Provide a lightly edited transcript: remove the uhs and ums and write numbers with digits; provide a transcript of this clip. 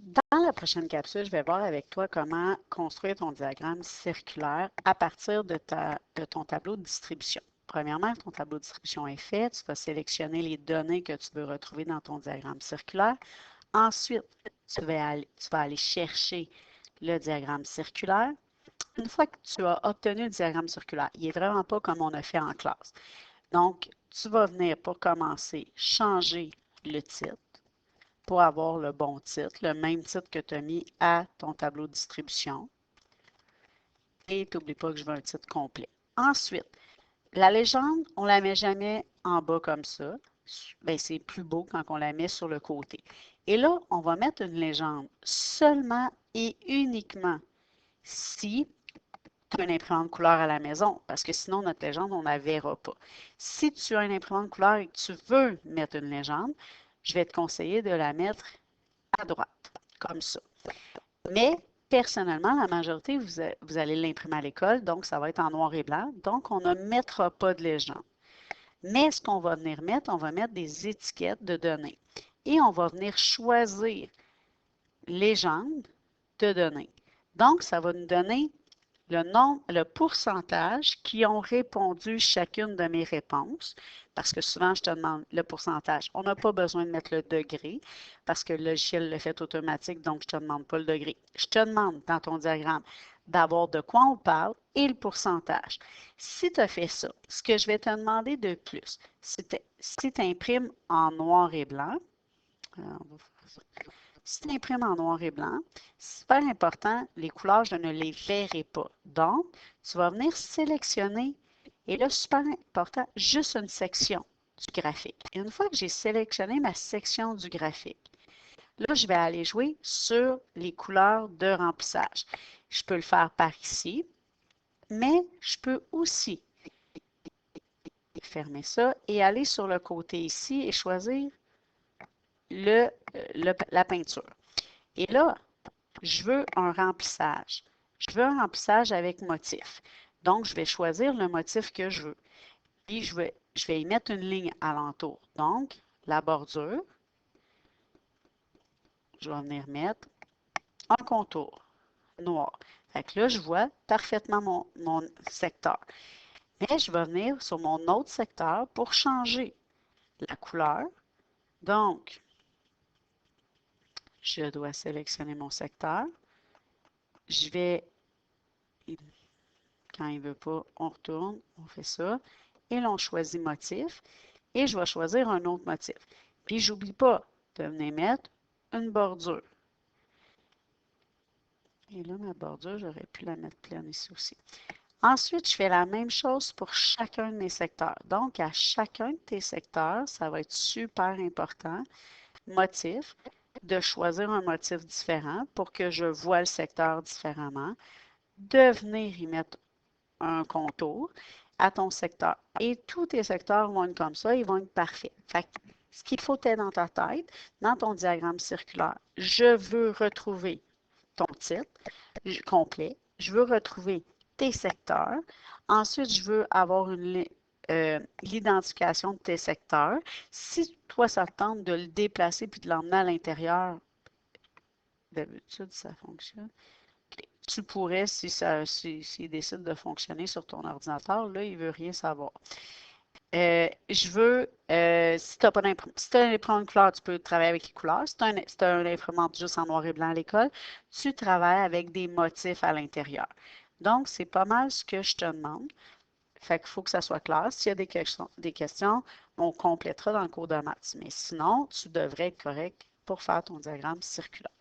Dans la prochaine capsule, je vais voir avec toi comment construire ton diagramme circulaire à partir de ton tableau de distribution. Premièrement, ton tableau de distribution est fait. Tu vas sélectionner les données que tu veux retrouver dans ton diagramme circulaire. Ensuite, tu vas aller chercher le diagramme circulaire. Une fois que tu as obtenu le diagramme circulaire, il n'est vraiment pas comme on a fait en classe. Donc, tu vas venir pour commencer changer le titre pour avoir le bon titre, le même titre que tu as mis à ton tableau de distribution. Et n'oublie pas que je veux un titre complet. Ensuite, la légende, on ne la met jamais en bas comme ça. Bien, c'est plus beau quand on la met sur le côté. Et là, on va mettre une légende seulement et uniquement si tu as une imprimante couleur à la maison, parce que sinon, notre légende, on ne la verra pas. Si tu as une imprimante couleur et que tu veux mettre une légende, je vais te conseiller de la mettre à droite, comme ça. Mais personnellement, la majorité, vous allez l'imprimer à l'école, donc ça va être en noir et blanc, donc on ne mettra pas de légende. Mais ce qu'on va venir mettre, on va mettre des étiquettes de données. Et on va venir choisir légende de données. Donc, ça va nous donner le nombre, le pourcentage qui ont répondu chacune de mes réponses, parce que souvent, je te demande le pourcentage. On n'a pas besoin de mettre le degré, parce que le logiciel le fait automatique, donc je ne te demande pas le degré. Je te demande dans ton diagramme d'avoir de quoi on parle et le pourcentage. Si tu as fait ça, ce que je vais te demander de plus, si tu imprimes en noir et blanc, si tu imprimes en noir et blanc, c'est super important, les couleurs, je ne les verrai pas. Donc, tu vas venir sélectionner, et là, super important, juste une section du graphique. Et une fois que j'ai sélectionné ma section du graphique, là, je vais aller jouer sur les couleurs de remplissage. Je peux le faire par ici, mais je peux aussi fermer ça et aller sur le côté ici et choisir la peinture. Et là, je veux un remplissage. Je veux un remplissage avec motif. Donc, je vais choisir le motif que je veux. Puis, je vais y mettre une ligne alentour. Donc, la bordure, je vais venir mettre un contour noir. Fait que là, je vois parfaitement mon secteur. Mais je vais venir sur mon autre secteur pour changer la couleur. Donc, je dois sélectionner mon secteur. Je vais, quand il ne veut pas, on retourne, on fait ça. Et là, on choisit motif. Et je vais choisir un autre motif. Puis, j'oublie pas de venir mettre une bordure. Et là, ma bordure, j'aurais pu la mettre pleine ici aussi. Ensuite, je fais la même chose pour chacun de mes secteurs. Donc, à chacun de tes secteurs, ça va être super important, motif, de choisir un motif différent pour que je vois le secteur différemment, de venir y mettre un contour à ton secteur. Et tous tes secteurs vont être comme ça, ils vont être parfaits. Fait que, ce qu'il faut être dans ta tête, dans ton diagramme circulaire, je veux retrouver ton titre complet, je veux retrouver tes secteurs. Ensuite, je veux avoir l'identification de tes secteurs. Si toi, ça te tente de le déplacer puis de l'emmener à l'intérieur, d'habitude, ça fonctionne. Tu pourrais, s'il décide de fonctionner sur ton ordinateur, là, il ne veut rien savoir. Si tu n'as pas d'imprimante, si tu as une imprimante couleur, tu peux travailler avec les couleurs. Si tu as une imprimante juste en noir et blanc à l'école, tu travailles avec des motifs à l'intérieur. Donc, c'est pas mal ce que je te demande. Fait qu'il faut que ça soit clair. S'il y a des questions, on complétera dans le cours de maths. Mais sinon, tu devrais être correct pour faire ton diagramme circulaire.